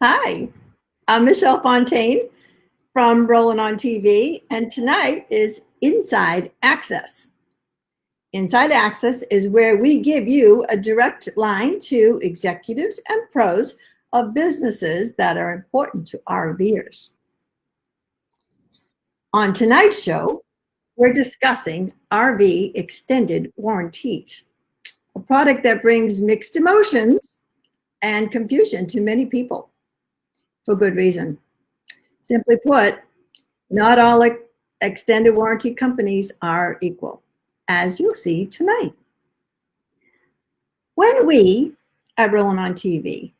Hi, I'm Michelle Fontaine from Rollin on TV, and tonight is Inside Access. Inside Access is where we give you a direct line to executives and pros of businesses that are important to RVers. On tonight's show, we're discussing RV extended warranties, a product that brings mixed emotions and confusion to many people for good reason. Simply put, not all extended warranty companies are equal, as you'll see tonight. When we at Rollin on TV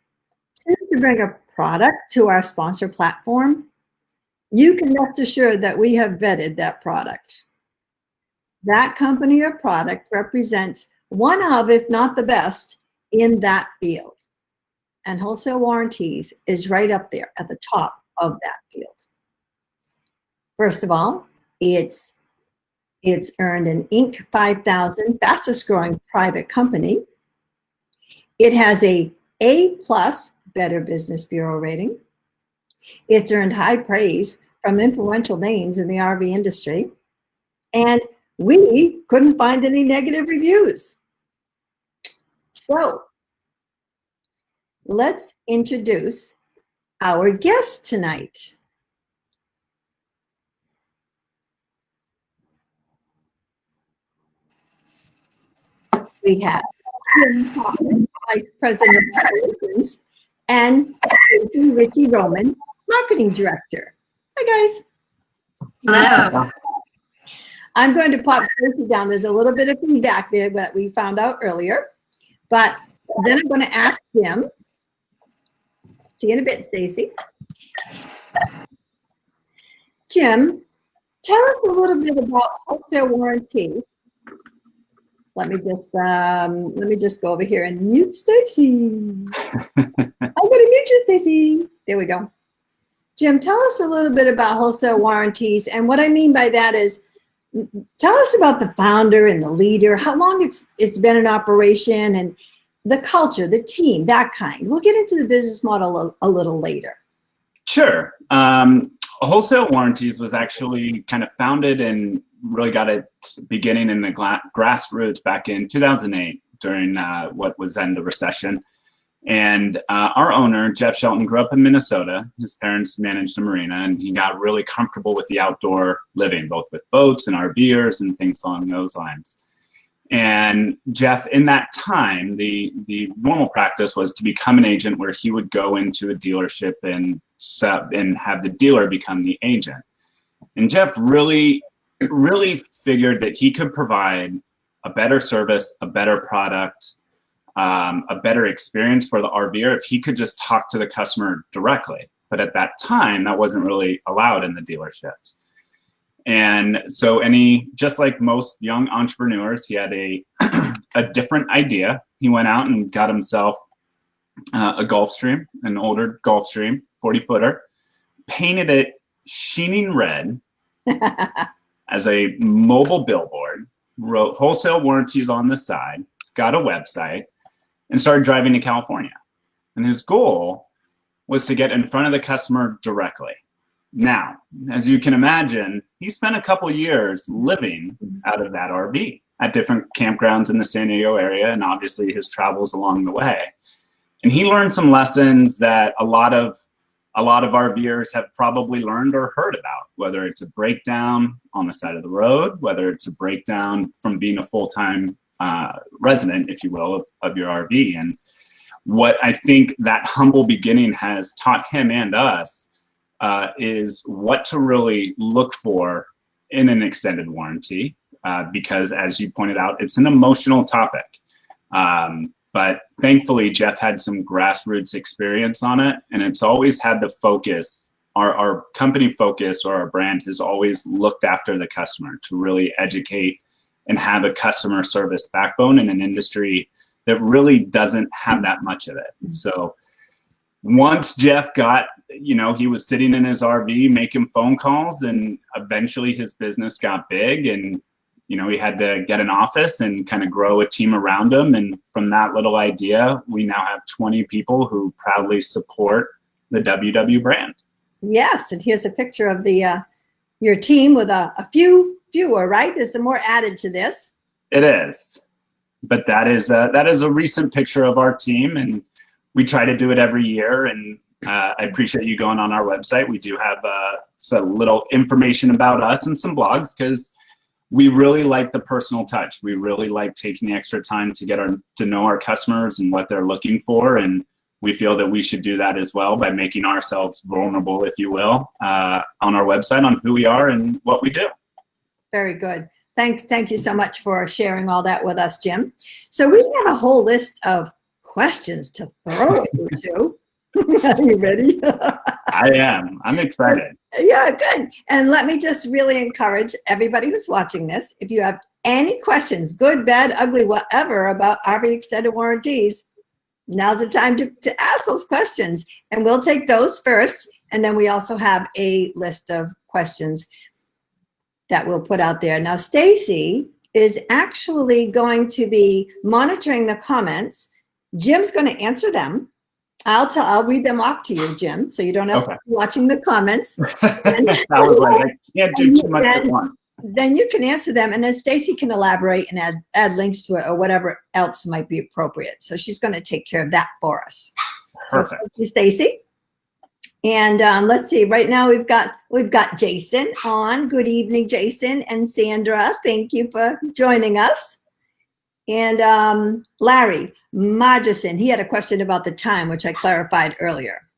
choose to bring a product to our sponsor platform, you can rest assured that we have vetted that product. That company or product represents one of, if not the best, in that field. And Wholesale Warranties is right up there at the top of that field. First of all, it's earned an Inc. 5000 fastest growing private company. It has a A+ Better Business Bureau rating. It's earned high praise from influential names in the RV industry. And we couldn't find any negative reviews. So let's introduce our guest tonight. We have Jim Hoffman, Vice President of Operations, and Richie Roman, Marketing Director. Hi, guys. Hello. I'm going to pop Stacey down. There's a little bit of feedback there that we found out earlier, but then I'm going to ask Jim. See you in a bit, Stacey. Jim, tell us a little bit about Wholesale Warranties. Let me just go over here and mute Stacey. I'm going to mute you, Stacey. There we go. Jim, tell us a little bit about Wholesale Warranties, and what I mean by that is, tell us about the founder and the leader, how long it's been in operation, and the culture, the team, that kind. We'll get into the business model a little later. Sure. Wholesale Warranties was actually kind of founded and really got its beginning in the grassroots back in 2008 during what was then the recession. And our owner, Jeff Shelton, grew up in Minnesota. His parents managed a marina, and he got really comfortable with the outdoor living, both with boats and RVers and things along those lines. And Jeff, in that time, the normal practice was to become an agent, where he would go into a dealership and have the dealer become the agent. And Jeff really figured that he could provide a better service, a better product, a better experience for the RVer if he could just talk to the customer directly. But at that time, that wasn't really allowed in the dealerships. And so just like most young entrepreneurs, he had a different idea. He went out and got himself a Gulfstream, an older Gulfstream, 40-footer, painted it sheening red as a mobile billboard, wrote Wholesale Warranties on the side, got a website, and started driving to California. And his goal was to get in front of the customer directly. Now, as you can imagine, he spent a couple years living out of that RV at different campgrounds in the San Diego area, and obviously his travels along the way. And he learned some lessons that a lot of RVers have probably learned or heard about, whether it's a breakdown on the side of the road, whether it's a breakdown from being a full-time resident, if you will, of your RV. And what I think that humble beginning has taught him and us is what to really look for in an extended warranty, because as you pointed out, it's an emotional topic. But thankfully, Jeff had some grassroots experience on it, and it's always had the focus, our company focus or our brand has always looked after the customer to really educate and have a customer service backbone in an industry that really doesn't have that much of it. So once Jeff got, he was sitting in his RV making phone calls, and eventually his business got big, and he had to get an office and kind of grow a team around him. And from that little idea, we now have 20 people who proudly support the WW brand. Yes, and here's a picture of the your team with a fewer, right? There's some more added to this. It is, but that is a recent picture of our team, and we try to do it every year. And I appreciate you going on our website. We do have some little information about us and some blogs, because we really like the personal touch. We really like taking the extra time to get to know our customers and what they're looking for. And we feel that we should do that as well by making ourselves vulnerable, if you will, on our website on who we are and what we do. Very good. Thank you so much for sharing all that with us, Jim. So we have a whole list of questions to throw at you two. Are you ready? I am. I'm excited. Yeah, good. And let me just really encourage everybody who's watching this, if you have any questions, good, bad, ugly, whatever, about RV extended warranties, now's the time to ask those questions. And we'll take those first. And then we also have a list of questions that we'll put out there. Now, Stacy is actually going to be monitoring the comments. Jim's going to answer them. I'll read them off to you, Jim, so you don't have to be watching the comments. I was like, I can't do too much at once. Then you can answer them, and then Stacy can elaborate and add links to it or whatever else might be appropriate. So she's going to take care of that for us. Perfect. So thank you, Stacy. And let's see. Right now we've got Jason on. Good evening, Jason and Sandra. Thank you for joining us. And Larry Margison, he had a question about the time, which I clarified earlier.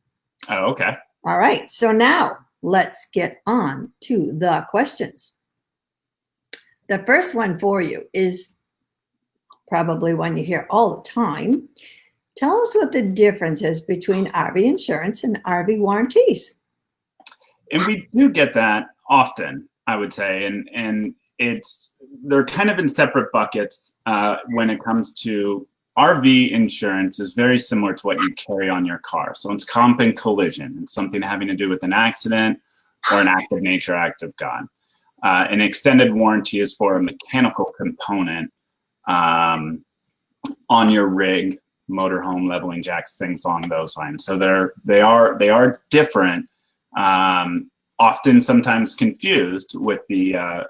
Oh, okay. All right. So now let's get on to the questions. The first one for you is probably one you hear all the time. Tell us what the difference is between RV insurance and RV warranties. And we do get that often, I would say, and they're kind of in separate buckets when it comes to RV insurance. Is very similar to what you carry on your car. So it's comp and collision. It's something having to do with an accident or an act of nature, act of God. An extended warranty is for a mechanical component on your rig, motorhome, leveling jacks, things along those lines. So they are different. Often sometimes confused with the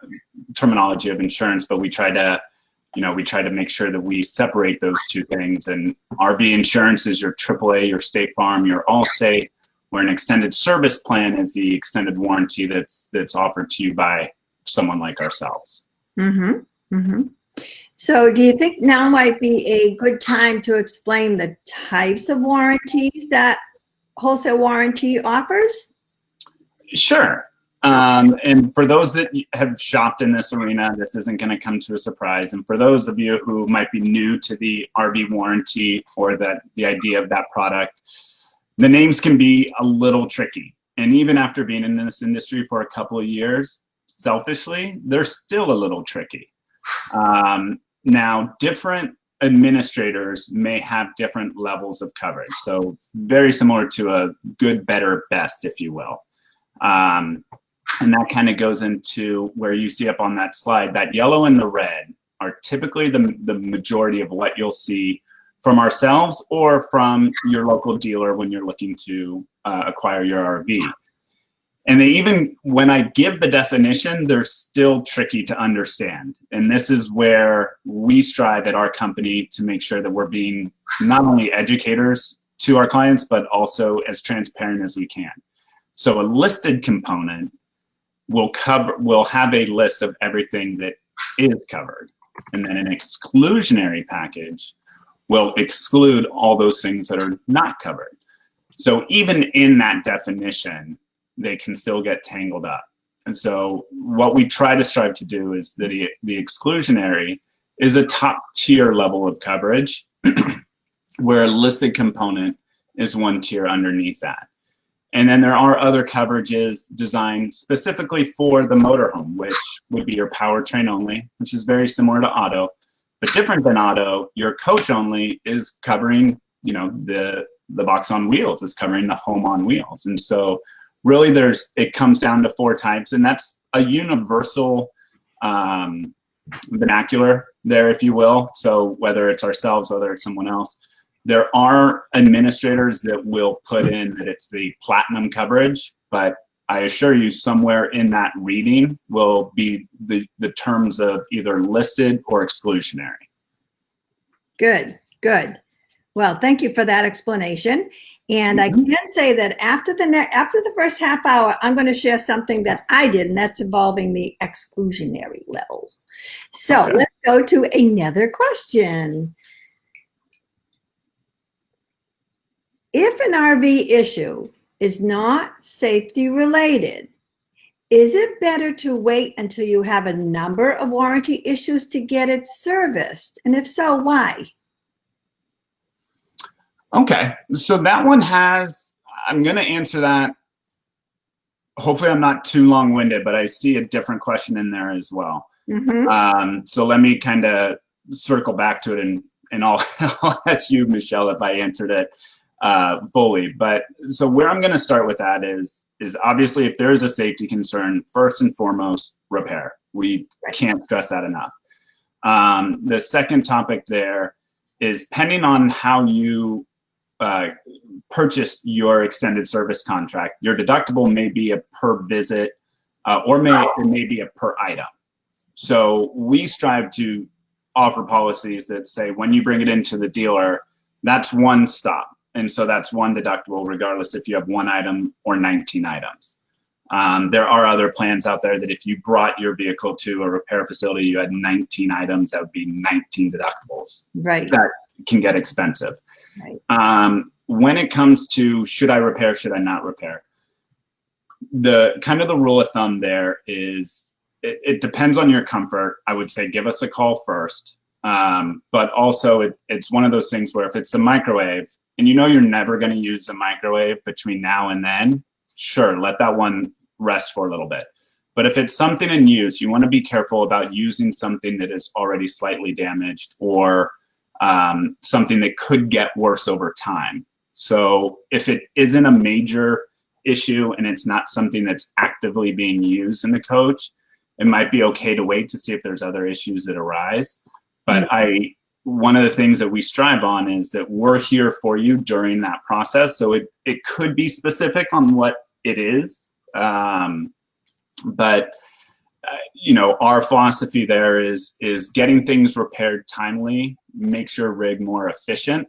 terminology of insurance, but we try to make sure that we separate those two things. And RV insurance is your AAA, your State Farm, your Allstate, where an extended service plan is the extended warranty that's offered to you by someone like ourselves. Mm-hmm. Mm-hmm. So do you think now might be a good time to explain the types of warranties that Wholesale Warranty offers? Sure. And for those that have shopped in this arena, this isn't going to come to a surprise. And for those of you who might be new to the RV warranty or the idea of that product, the names can be a little tricky. And even after being in this industry for a couple of years, selfishly, they're still a little tricky. Now, different administrators may have different levels of coverage. So very similar to a good, better, best, if you will. And that kind of goes into where you see up on that slide, that yellow and the red are typically the majority of what you'll see from ourselves or from your local dealer when you're looking to acquire your RV. And they even, when I give the definition, they're still tricky to understand. And this is where we strive at our company to make sure that we're being not only educators to our clients, but also as transparent as we can. So a listed component will have a list of everything that is covered. And then an exclusionary package will exclude all those things that are not covered. So even in that definition, they can still get tangled up. And so what we try to strive to do is that the exclusionary is a top tier level of coverage where a listed component is one tier underneath that. And then there are other coverages designed specifically for the motorhome, which would be your powertrain only, which is very similar to auto, but different than auto. Your coach only is covering, the box on wheels is covering the home on wheels. And so really it comes down to 4 types, and that's a universal vernacular there, if you will. So whether it's ourselves, whether it's someone else, There are administrators that will put in that it's the platinum coverage, but I assure you somewhere in that reading will be the terms of either listed or exclusionary. Good, good. Well, thank you for that explanation. And I can say that after the first half hour, I'm going to share something that I did, and that's involving the exclusionary level. So Okay. let's go to another question. If an RV issue is not safety related, is it better to wait until you have a number of warranty issues to get it serviced? And if so, why? Okay, so that one has, I'm going to answer that. Hopefully I'm not too long-winded, but I see a different question in there as well. So let me kind of circle back to it, and I'll ask you, Michelle, if I answered it fully. But so where I'm going to start with that is obviously if there is a safety concern, first and foremost, repair. We can't stress that enough. The second topic there is, depending on how you purchased your extended service contract, your deductible may be a per visit or it may be a per item. So we strive to offer policies that say when you bring it into the dealer, that's one stop. And so that's one deductible, regardless if you have one item or 19 items. There are other plans out there that if you brought your vehicle to a repair facility, you had 19 items, that would be 19 deductibles. Right. That can get expensive. Right. When it comes to should I repair, should I not repair? The kind of the rule of thumb there is it depends on your comfort. I would say give us a call first. But also it's one of those things where if it's a microwave and you know you're never going to use a microwave between now and then, sure, let that one rest for a little bit. But if it's something in use, you want to be careful about using something that is already slightly damaged or something that could get worse over time. So if it isn't a major issue and it's not something that's actively being used in the coach, it might be okay to wait to see if there's other issues that arise. But one of the things that we strive on is that we're here for you during that process. So it could be specific on what it is. But you know, our philosophy there is getting things repaired timely, makes your rig more efficient.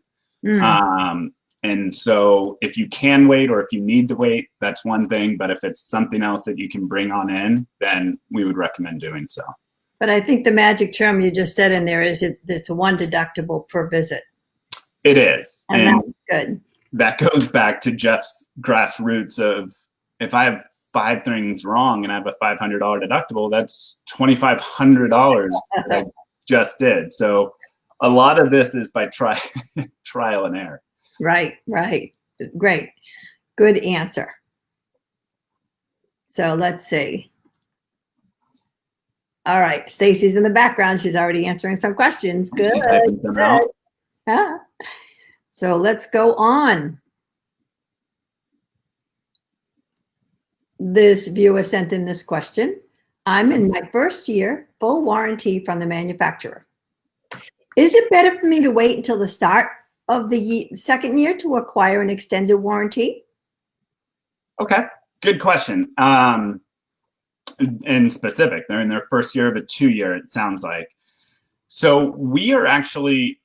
And so if you can wait or if you need to wait, that's one thing. But if it's something else that you can bring on in, then we would recommend doing so. But I think the magic term you just said in there is it's one deductible per visit. It is. And that's good. That goes back to Jeff's grassroots of if I have 5 things wrong and I have a $500 deductible, that's $2,500 that I just did. So a lot of this is by trial and error. Right, right. Great. Good answer. So let's see. All right. Stacy's in the background. She's already answering some questions. Good. Good. Yeah. So let's go on. This viewer sent in this question. I'm in my first year, full warranty from the manufacturer. Is it better for me to wait until the start of the second year to acquire an extended warranty? Okay. Good question. In specific, they're in their first year of a 2-year, it sounds like. So we are actually,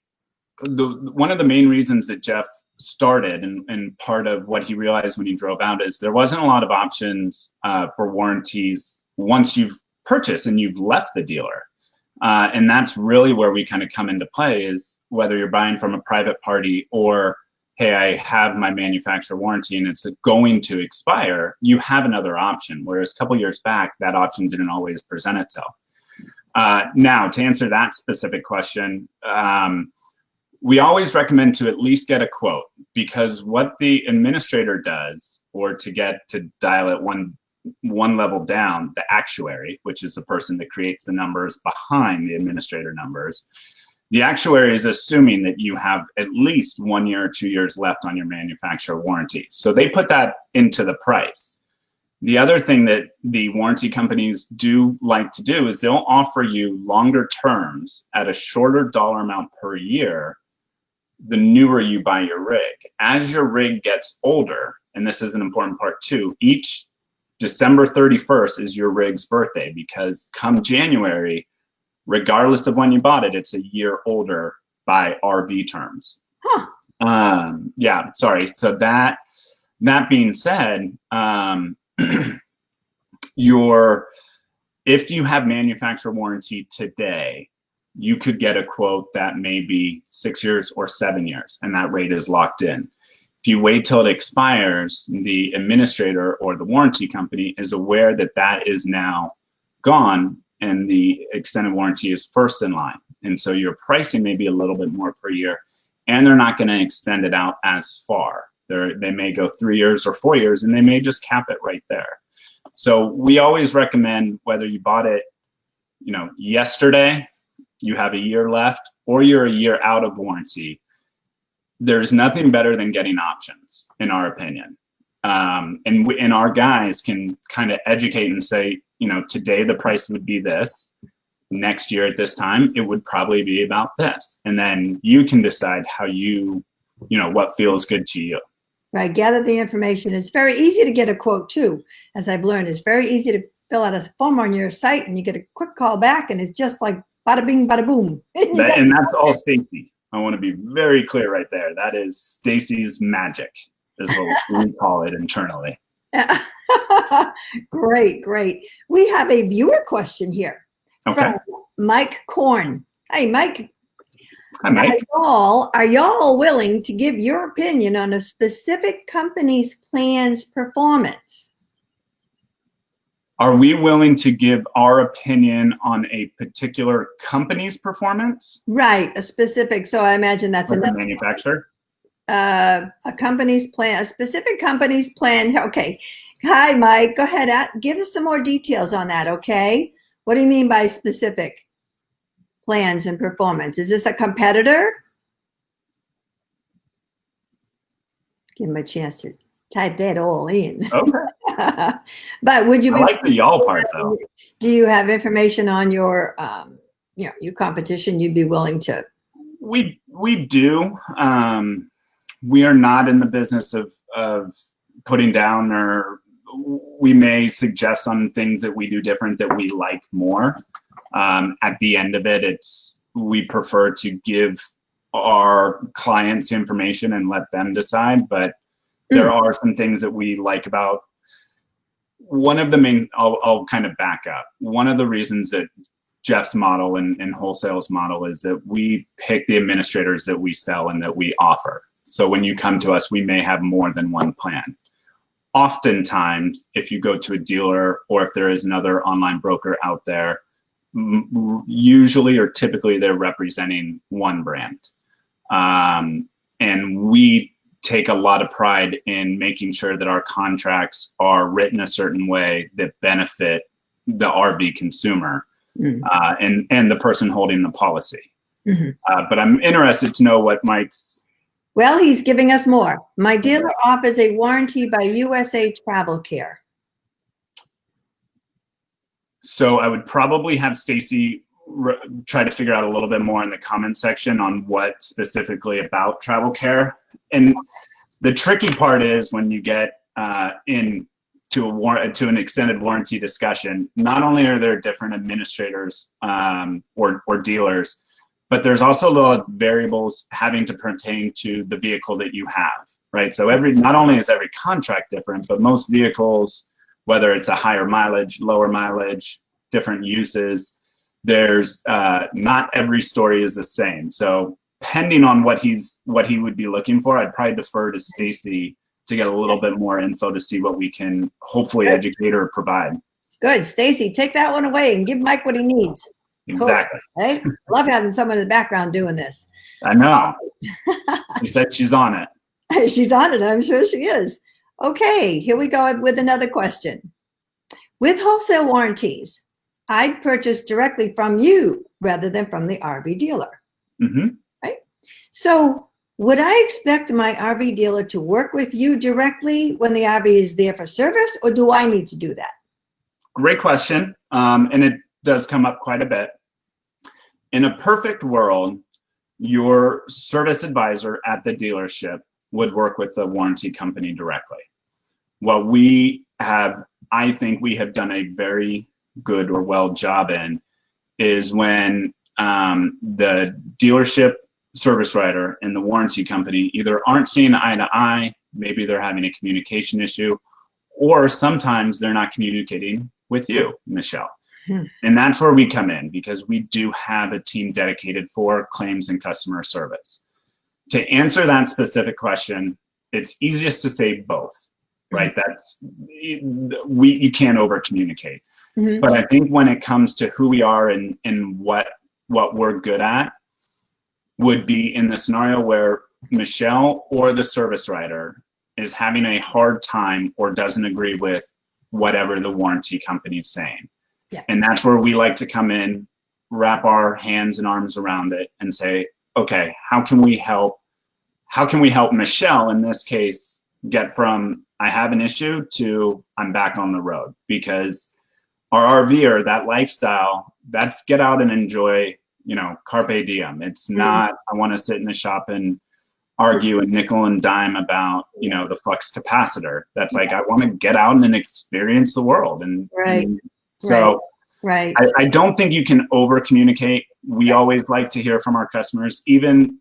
one of the main reasons that Jeff started and part of what he realized when he drove out is there wasn't a lot of options for warranties once you've purchased and you've left the dealer. And that's really where we kind of come into play, is whether you're buying from a private party or, hey, I have my manufacturer warranty and it's going to expire, you have another option. Whereas a couple years back, that option didn't always present itself. Now, to answer that specific question, we always recommend to at least get a quote, because what the administrator does, or to dial it one level down, the actuary, which is the person that creates the numbers behind the administrator numbers, the actuary is assuming that you have at least 1 year or 2 years left on your manufacturer warranty. So they put that into the price. The other thing that the warranty companies do like to do is they'll offer you longer terms at a shorter dollar amount per year the newer you buy your rig. As your rig gets older, and this is an important part too, each December 31st is your rig's birthday, because come January, regardless of when you bought it, it's a year older by RV terms. Huh. Yeah, sorry. So that being said, if you have manufacturer warranty today, you could get a quote that may be 6 years or 7 years, and that rate is locked in. If you wait till it expires, the administrator or the warranty company is aware that that is now gone, and the extended warranty is first in line. And so your pricing may be a little bit more per year, and they're not going to extend it out as far. They may go 3 years or 4 years, and they may just cap it right there. So we always recommend, whether you bought it, yesterday, you have a year left, or you're a year out of warranty, there's nothing better than getting options, in our opinion. And our guys can kind of educate and say, today the price would be this. Next year at this time, it would probably be about this. And then you can decide how what feels good to you. Right. Gather the information. It's very easy to get a quote too. As I've learned, it's very easy to fill out a form on your site, and you get a quick call back, and it's just like bada bing, bada boom. And that's all Stacy. I want to be very clear right there. That is Stacy's magic, is what we call it internally. Great. We have a viewer question here. Okay. From Mike Korn. Hey, Mike. Hi, Mike. Are y'all willing to give your opinion on a specific company's plan's performance? Are we willing to give our opinion on a particular company's performance? Right, a specific. So I imagine that's like another a manufacturer. A company's plan, a specific company's plan. Okay. Hi, Mike. Go ahead. Give us some more details on that. Okay. What do you mean by specific plans and performance? Is this a competitor? Give him a chance to type that all in. Okay. But would you? I like the y'all part though. Do you have information on your, your competition? You'd be willing to? We do. We are not in the business of putting down, or we may suggest on things that we do different that we like more. At the end of it, we prefer to give our clients information and let them decide. But there are some things that we like about. One of the main, I'll kind of back up. One of the reasons that Jeff's model and Wholesale's model is that we pick the administrators that we sell and that we offer. So when you come to us, we may have more than one plan. Oftentimes, if you go to a dealer or if there is another online broker out there, usually or typically they're representing one brand. And we take a lot of pride in making sure that our contracts are written a certain way that benefit the RV consumer. And the person holding the policy. But I'm interested to know what Mike's. Well, he's giving us more. My dealer offers a warranty by USA Travel Care. So I would probably have Stacy try to figure out a little bit more in the comment section on what specifically about travel care. And the tricky part is when you get to an extended warranty discussion, not only are there different administrators or dealers, but there's also a lot of variables having to pertain to the vehicle that you have, right? So not only is every contract different, but most vehicles, whether it's a higher mileage, lower mileage, different uses, there's not every story is the same. So depending on what he would be looking for, I'd probably defer to Stacy to get a little bit more info to see what we can hopefully educate or provide. Good. Stacy, take that one away and give Mike what he needs. Exactly. Cool. Right? Love having someone in the background doing this. I know. She said she's on it. She's on it. I'm sure she is. Okay, here we go with another question. With wholesale warranties, I'd purchase directly from you rather than from the RV dealer. Right? So would I expect my RV dealer to work with you directly when the RV is there for service, or do I need to do that? Great question. And it does come up quite a bit. In a perfect world, your service advisor at the dealership would work with the warranty company directly. What we have, I think we have done a very good or well job in, is when the dealership service writer and the warranty company either aren't seeing eye to eye, maybe they're having a communication issue, or sometimes they're not communicating with you, Michelle. And that's where we come in, because we do have a team dedicated for claims and customer service. To answer that specific question, it's easiest to say both, right? That's, you can't over communicate. But I think when it comes to who we are and what we're good at, would be in the scenario where Michelle or the service writer is having a hard time or doesn't agree with whatever the warranty company is saying. Yeah. And that's where we like to come in, wrap our hands and arms around it and say, okay, how can we help? How can we help Michelle in this case get from I have an issue to I'm back on the road? Because our RVer, that lifestyle, that's get out and enjoy, you know, carpe diem. It's not, I want to sit in the shop and argue and nickel and dime about, you know, the flux capacitor. That's like, I want to get out and experience the world. And so I don't think you can over communicate. We always like to hear from our customers. Even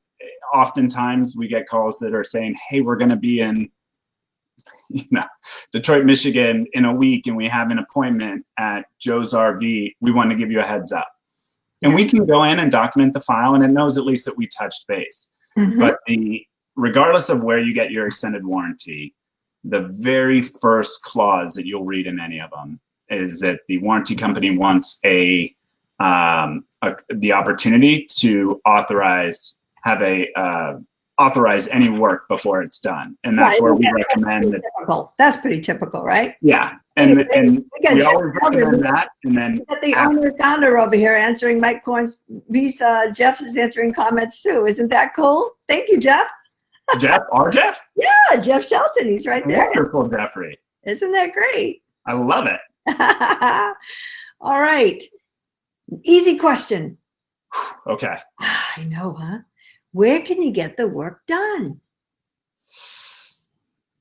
oftentimes we get calls that are saying, hey, we're going to be in, you know, Detroit, Michigan in a week, and we have an appointment at Joe's RV. We want to give you a heads up. And we can go in and document the file, and it knows at least that we touched base. But regardless of where you get your extended warranty, the very first clause that you'll read in any of them is that the warranty company wants the opportunity to authorize any work before it's done. And that's where we recommend that. That's pretty typical, right? Yeah. And we always recommend that. And then the owner-founder over here answering Mike Korn's piece. Jeff is answering comments too. Isn't that cool? Thank you, Jeff. Jeff? Our Jeff? Yeah, Jeff Shelton. He's right there. Wonderful, Jeffrey. Isn't that great? I love it. All right. Easy question. Okay. I know, huh? Where can you get the work done?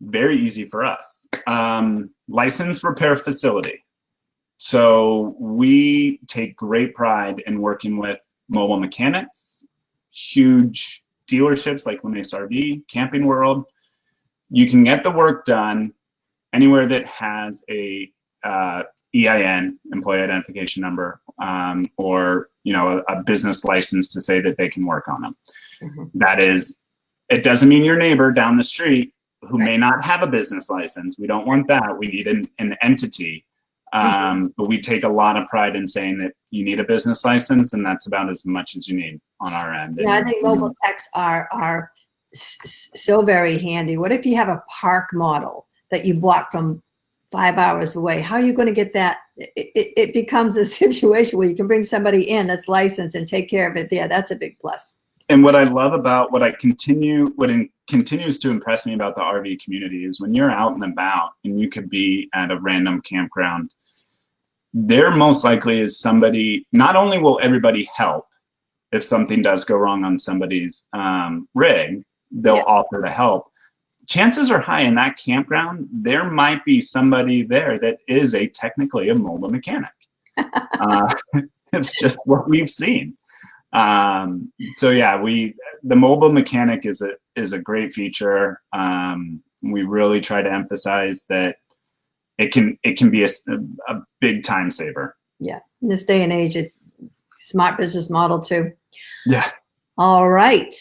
Very easy for us. Licensed repair facility. So we take great pride in working with mobile mechanics, huge dealerships like Lemace RV, Camping World. You can get the work done anywhere that has a EIN, employee identification number, or, you know, a business license to say that they can work on them. That is, it doesn't mean your neighbor down the street who may not have a business license. We don't want that. We need an entity. But we take a lot of pride in saying that you need a business license, and that's about as much as you need on our end. Yeah, I think mobile techs are so very handy. What if you have a park model that you bought from 5 hours away? How are you going to get that? It becomes a situation where you can bring somebody in that's licensed and take care of it there. That's a big plus. And what I love about what continues to impress me about the RV community is when you're out and about and you could be at a random campground, there most likely is somebody. Not only will everybody help if something does go wrong on somebody's rig, they'll offer to help. Chances are high in that campground, there might be somebody there that is technically a mobile mechanic. It's just what we've seen. So yeah, the mobile mechanic is a great feature. We really try to emphasize that it can be a big time saver. Yeah. In this day and age, smart business model too. Yeah. All right.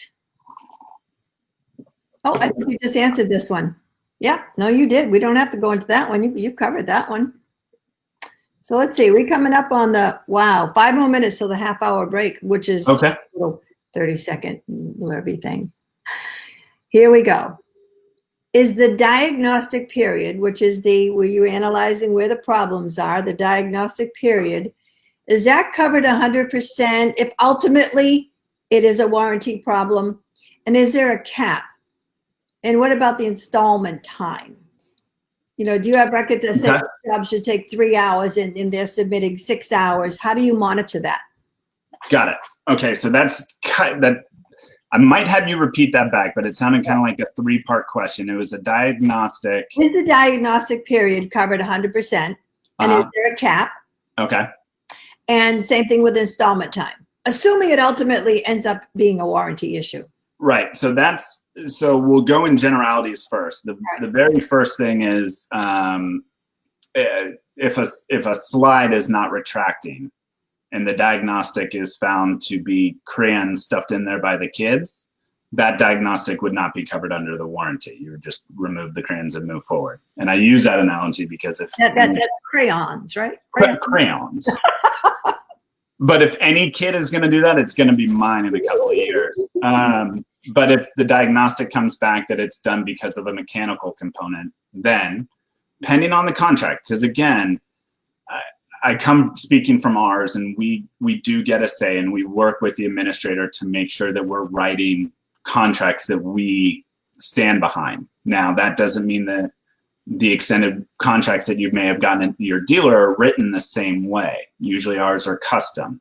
Oh, I think you just answered this one. Yeah, no, you did. We don't have to go into that one. You covered that one. So let's see. We're coming up on 5 more minutes till the half-hour break, which is okay. A little 30-second blurby thing. Here we go. Is the diagnostic period, which is where you're analyzing where the problems are, the diagnostic period, is that covered 100% if ultimately it is a warranty problem? And is there a cap? And what about the installment time? You know, do you have records that say the job should take 3 hours and they're submitting 6 hours? How do you monitor that? Got it. Okay, so that's I might have you repeat that back, but it sounded kind of like a three-part question. It was a diagnostic. Is the diagnostic period covered 100%? And is there a cap? Okay. And same thing with installment time, assuming it ultimately ends up being a warranty issue. Right. So we'll go in generalities first. The very first thing is if a slide is not retracting and the diagnostic is found to be crayons stuffed in there by the kids, that diagnostic would not be covered under the warranty. You would just remove the crayons and move forward. And I use that analogy because if that's crayons, right? Crayons. But if any kid is going to do that, it's going to be mine in a couple of years. But if the diagnostic comes back that it's done because of a mechanical component, then depending on the contract, because again, I come speaking from ours, and we do get a say, and we work with the administrator to make sure that we're writing contracts that we stand behind. Now, that doesn't mean that the extended contracts that you may have gotten into your dealer are written the same way. Usually ours are custom.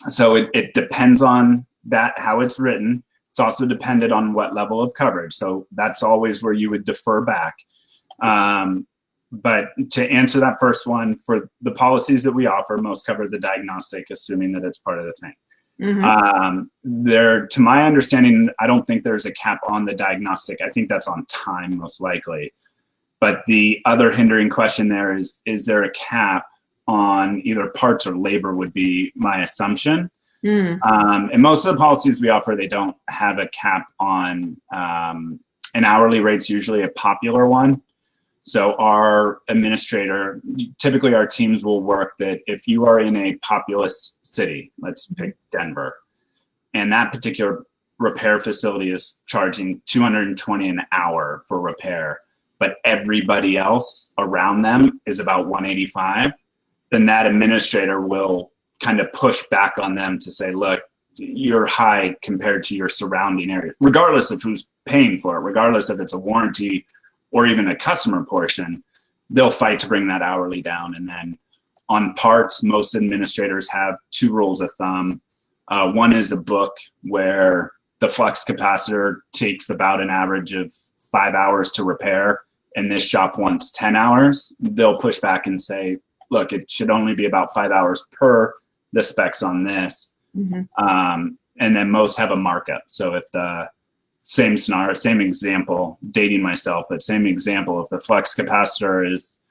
So it depends on that, how it's written. It's also dependent on what level of coverage. So that's always where you would defer back. But to answer that first one, for the policies that we offer, most cover the diagnostic, assuming that it's part of the thing. To my understanding, I don't think there's a cap on the diagnostic. I think that's on time, most likely. But the other hindering question there is there a cap on either parts or labor would be my assumption. And most of the policies we offer, they don't have a cap on an hourly rate's usually a popular one. So our administrator, typically our teams will work that if you are in a populous city, let's pick Denver, and that particular repair facility is charging $220 an hour for repair, but everybody else around them is about $185, then that administrator will kind of push back on them to say, look, you're high compared to your surrounding area, regardless of who's paying for it, regardless if it's a warranty or even a customer portion, they'll fight to bring that hourly down. And then on parts, most administrators have two rules of thumb. One is a book where the flux capacitor takes about an average of 5 hours to repair, and this shop wants 10 hours. They'll push back and say, look, it should only be about 5 hours per the specs on this. And then most have a markup. So if the same scenario, same example, dating myself, but same example, if the flux capacitor is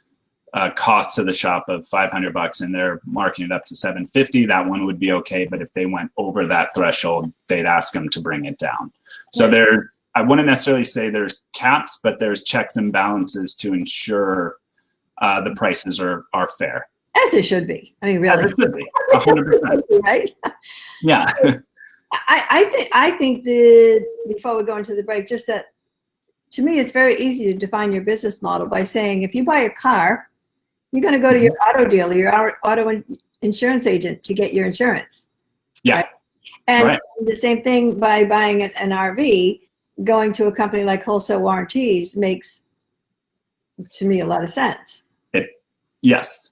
a cost to the shop of $500 and they're marking it up to $750, that one would be okay. But if they went over that threshold, they'd ask them to bring it down. So I wouldn't necessarily say there's caps, but there's checks and balances to ensure the prices are fair. As it should be. I mean, really. As it should be, 100%. Right? Yeah. I think that before we go into the break, just that to me, it's very easy to define your business model by saying, if you buy a car, you're going to go to your auto dealer, your auto insurance agent to get your insurance. Yeah. Right? And the same thing by buying an RV, going to a company like Wholesale Warranties makes, to me, a lot of sense. Yes.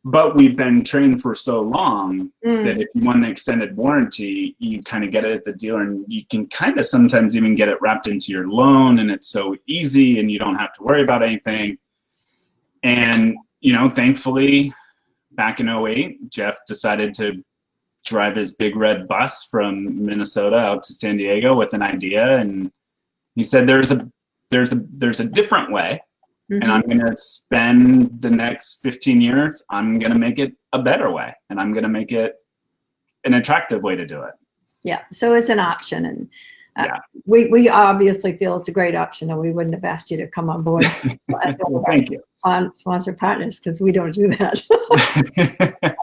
But we've been trained for so long that if you want an extended warranty, you kind of get it at the dealer, and you can kind of sometimes even get it wrapped into your loan, and it's so easy and you don't have to worry about anything. And, thankfully, back in 2008, Jeff decided to drive his big red bus from Minnesota out to San Diego with an idea. And he said, there's a different way. And I'm going to spend the next 15 years, I'm going to make it a better way. And I'm going to make it an attractive way to do it. Yeah. So it's an option. And we obviously feel it's a great option, or we wouldn't have asked you to come on board. Well, thank you. On sponsor partners, because we don't do that.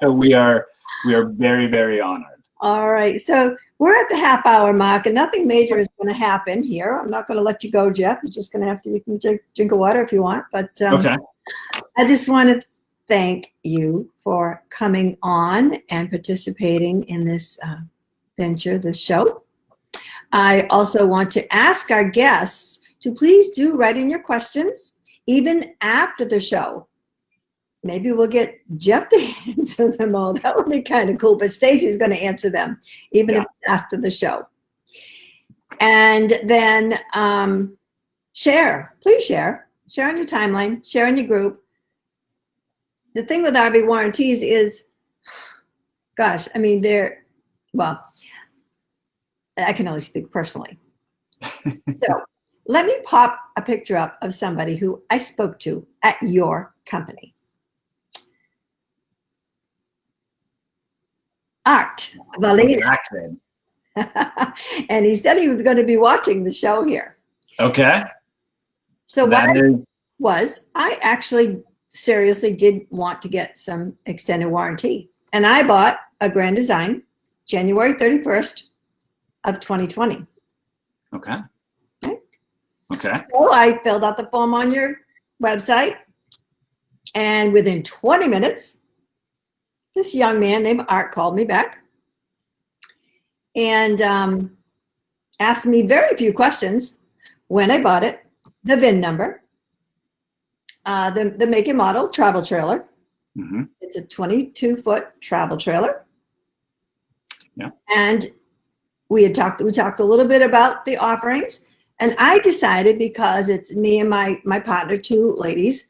We are very, very honored. All right. So we're at the half hour mark, and nothing major is going to happen here. I'm not going to let you go, Jeff. You're just going to have to, you can drink of water if you want. But okay. I just want to thank you for coming on and participating in this venture, this show. I also want to ask our guests to please do write in your questions, even after the show. maybe we'll get Jeff to answer them all. That would be kind of cool. But Stacy's going to answer them, even if after the show. And then share. Please share. Share on your timeline. Share in your group. The thing with RV Warranties is, gosh, I mean, well, I can only speak personally. So let me pop a picture up of somebody who I spoke to at your company. Art Valina. And he said he was going to be watching the show here. Okay. So I actually seriously did want to get some extended warranty. And I bought a Grand Design January 31st of 2020. Okay. Okay. So I filled out the form on your website. And within 20 minutes, this young man named Art called me back and asked me very few questions: when I bought it, the VIN number, the make and model, travel trailer. Mm-hmm. It's a 22-foot travel trailer. Yeah. And we talked a little bit about the offerings, and I decided, because it's me and my partner, two ladies,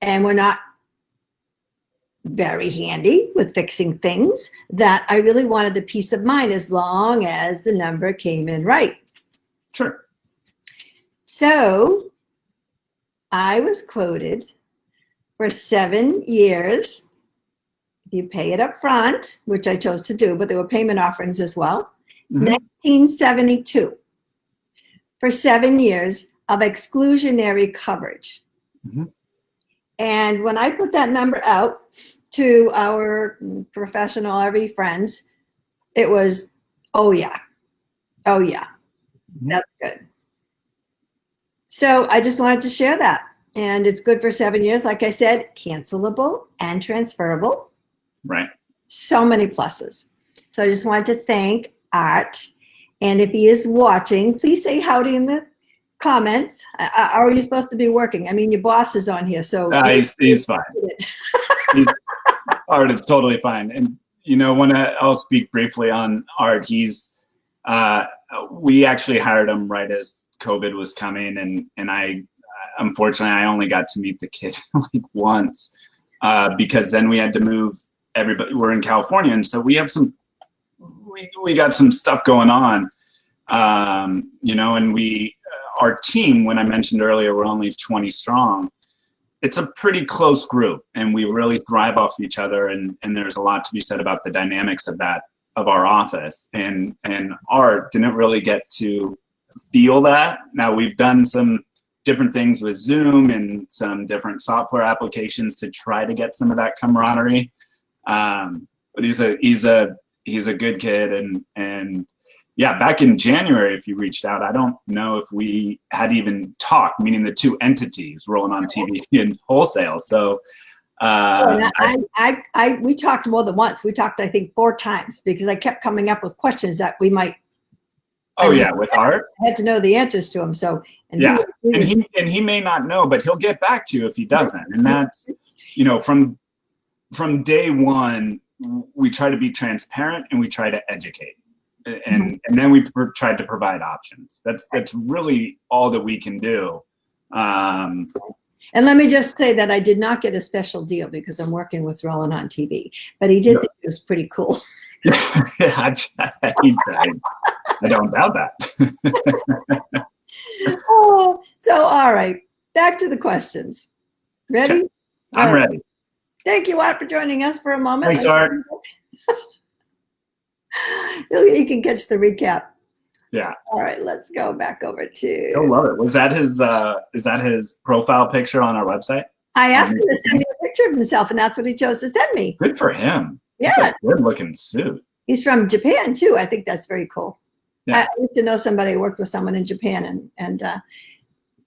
and we're not very handy with fixing things, that I really wanted the peace of mind as long as the number came in right. Sure. So I was quoted for 7 years. If you pay it up front, which I chose to do, but there were payment offerings as well, $1972 for 7 years of exclusionary coverage. Mm-hmm. And when I put that number out to our professional RV friends, it was, oh yeah, that's good. So I just wanted to share that. And it's good for 7 years. Like I said, cancelable and transferable. Right. So many pluses. So I just wanted to thank Art. And if he is watching, please say howdy in the comments. Are you supposed to be working? I mean, your boss is on here, so he's fine. Art is totally fine. And you know, I'll speak briefly on Art. He's we actually hired him right as COVID was coming, and I unfortunately I only got to meet the kid like once because then we had to move everybody. We're in California, and so we have we got some stuff going on, you know, and our team, when I mentioned earlier, we're only 20 strong. It's a pretty close group, and we really thrive off each other. And there's a lot to be said about the dynamics of our office. And Art didn't really get to feel that. Now we've done some different things with Zoom and some different software applications to try to get some of that camaraderie. But he's a good kid, and yeah, back in January, if you reached out, I don't know if we had even talked, meaning the two entities, Rollin on TV and Wholesale. So we talked more than once. We talked, I think, 4 times, because I kept coming up with questions that we might. With Art, I had to know the answers to them. So he may not know, but he'll get back to you if he doesn't. And that's, you know, from day one, we try to be transparent and we try to educate. And then we tried to provide options. That's really all that we can do. And let me just say that I did not get a special deal because I'm working with Rollin on TV, but he did think it was pretty cool. I don't doubt that. So all right, back to the questions. Ready? Okay. I'm ready. Thank you, Art, for joining us for a moment. Thanks, Art. You can catch the recap. Yeah. All right, let's go back over to. I love it. Was that his? Is that his profile picture on our website? I asked him to send me a picture of himself, and that's what he chose to send me. Good for him. Yeah. That's a good-looking suit. He's from Japan too. I think that's very cool. Yeah. I used to know somebody who worked with someone in Japan, and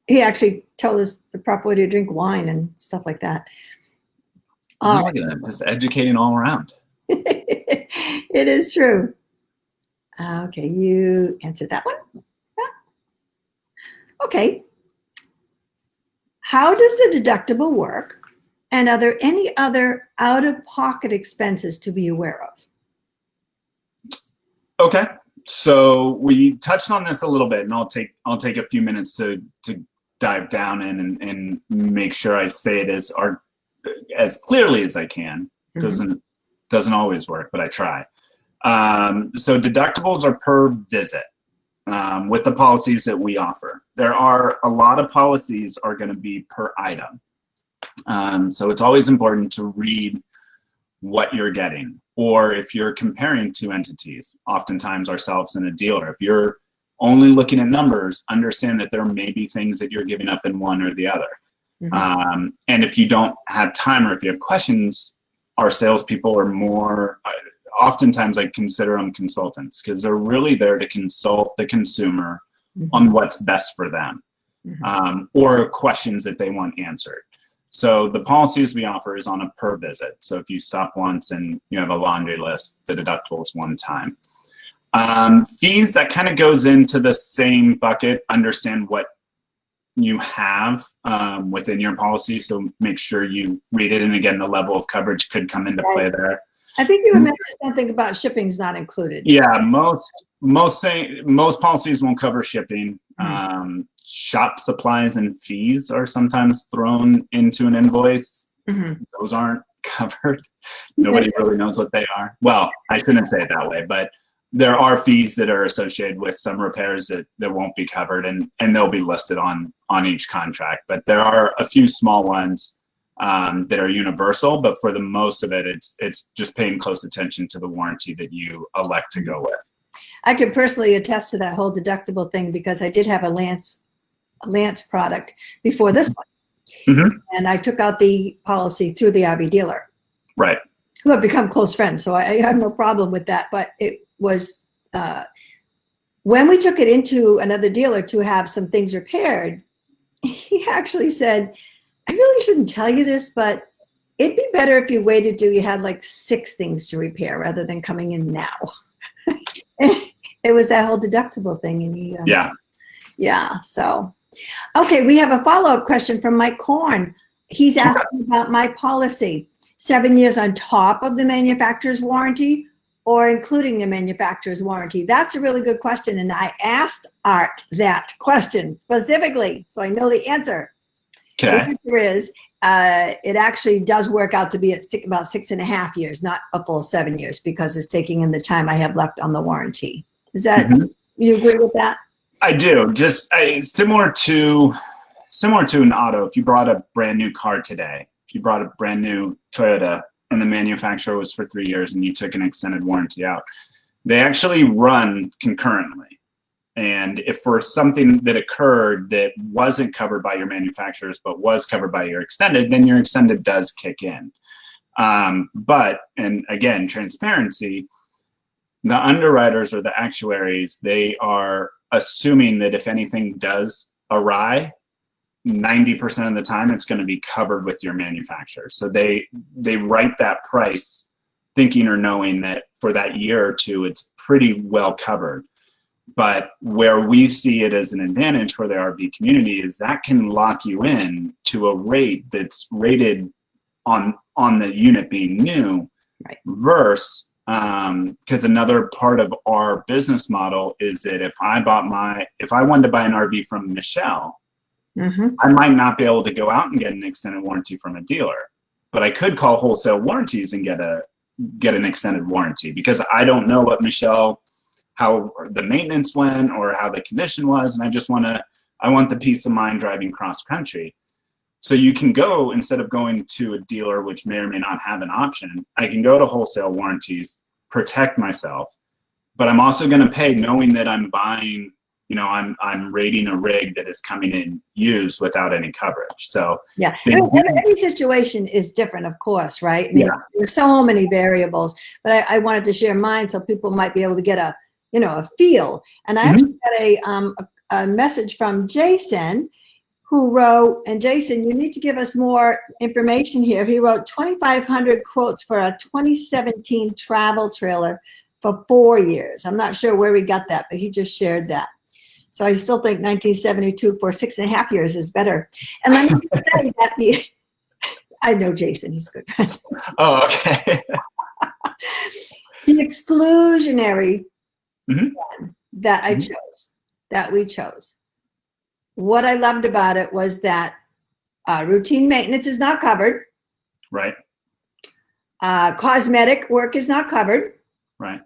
he actually told us the proper way to drink wine and stuff like that. Look at that, just educating all around. It is true. Okay, you answered that one. Yeah. Okay. How does the deductible work, And are there any other out-of-pocket expenses to be aware of? Okay, so we touched on this a little bit, and I'll take a few minutes to dive down in and make sure I say it as clearly as I can. Doesn't always work, but I try. So deductibles are per visit with the policies that we offer. There are a lot of policies are going to be per item. So it's always important to read what you're getting, or if you're comparing two entities, oftentimes ourselves and a dealer, if you're only looking at numbers, understand that there may be things that you're giving up in one or the other. And if you don't have time, or if you have questions, our salespeople are more, oftentimes I consider them consultants, because they're really there to consult the consumer on what's best for them, or questions that they want answered. So the policies we offer is on a per visit. So if you stop once and you have a laundry list, the deductible is one time. Fees, that kind of goes into the same bucket. Understand what you have within your policy, so make sure you read it. And again, the level of coverage could come into play there. I think you mentioned something about shipping's not included. Yeah, most policies won't cover shipping. Shop supplies and fees are sometimes thrown into an invoice. Those aren't covered. Nobody really knows what they are. Well, I shouldn't say it that way, but there are fees that are associated with some repairs that won't be covered, and they'll be listed on each contract. But there are a few small ones that are universal, but for the most of it, it's just paying close attention to the warranty that you elect to go with. I can personally attest to that whole deductible thing, because I did have a Lance product before this one. And I took out the policy through the RV dealer. Right. Who have become close friends, so I have no problem with that. But it was, when we took it into another dealer to have some things repaired, he actually said, I really shouldn't tell you this, but it'd be better if you waited till you had like 6 things to repair rather than coming in now. It was that whole deductible thing. And yeah. So, okay, we have a follow-up question from Mike Korn. He's asking about my policy: 7 years on top of the manufacturer's warranty, or including the manufacturer's warranty? That's a really good question, and I asked Art that question specifically, so I know the answer. Okay. The answer is, it actually does work out to be at about 6.5 years, not a full 7 years, because it's taking in the time I have left on the warranty. Is that, you agree with that? I do. Just similar to an auto. If you brought a brand new car today, if you brought a brand new Toyota and the manufacturer was for 3 years and you took an extended warranty out, they actually run concurrently. And if for something that occurred that wasn't covered by your manufacturers but was covered by your extended, then your extended does kick in. But, and again, transparency, the underwriters or the actuaries, they are assuming that if anything does awry, 90% of the time it's going to be covered with your manufacturer. So they write that price thinking or knowing that for that year or two, it's pretty well covered. But where we see it as an advantage for the RV community is that can lock you in to a rate that's rated on the unit being new, right, versus because another part of our business model is that if I wanted to buy an RV from Michelle, I might not be able to go out and get an extended warranty from a dealer, but I could call Wholesale Warranties and get an extended warranty, because I don't know what Michelle, how the maintenance went or how the condition was, and I want the peace of mind driving cross country. So you can go, instead of going to a dealer which may or may not have an option, I can go to Wholesale Warranties, protect myself, but I'm also going to pay knowing that I'm buying, I'm rating a rig that is coming in used without any coverage. So yeah, every situation is different, of course, right? I mean, there's so many variables, but I wanted to share mine so people might be able to get a feel. And I actually got a message from Jason, who wrote, and Jason, you need to give us more information here. He wrote 2,500 quotes for a 2017 travel trailer for 4 years. I'm not sure where he got that, but he just shared that. So I still think 1972 for 6.5 years is better. And let me say that I know Jason, he's a good friend. Oh, okay. The exclusionary Mhm. one that I Mhm. chose, that we chose. What I loved about it was that routine maintenance is not covered. Right. Cosmetic work is not covered. Right.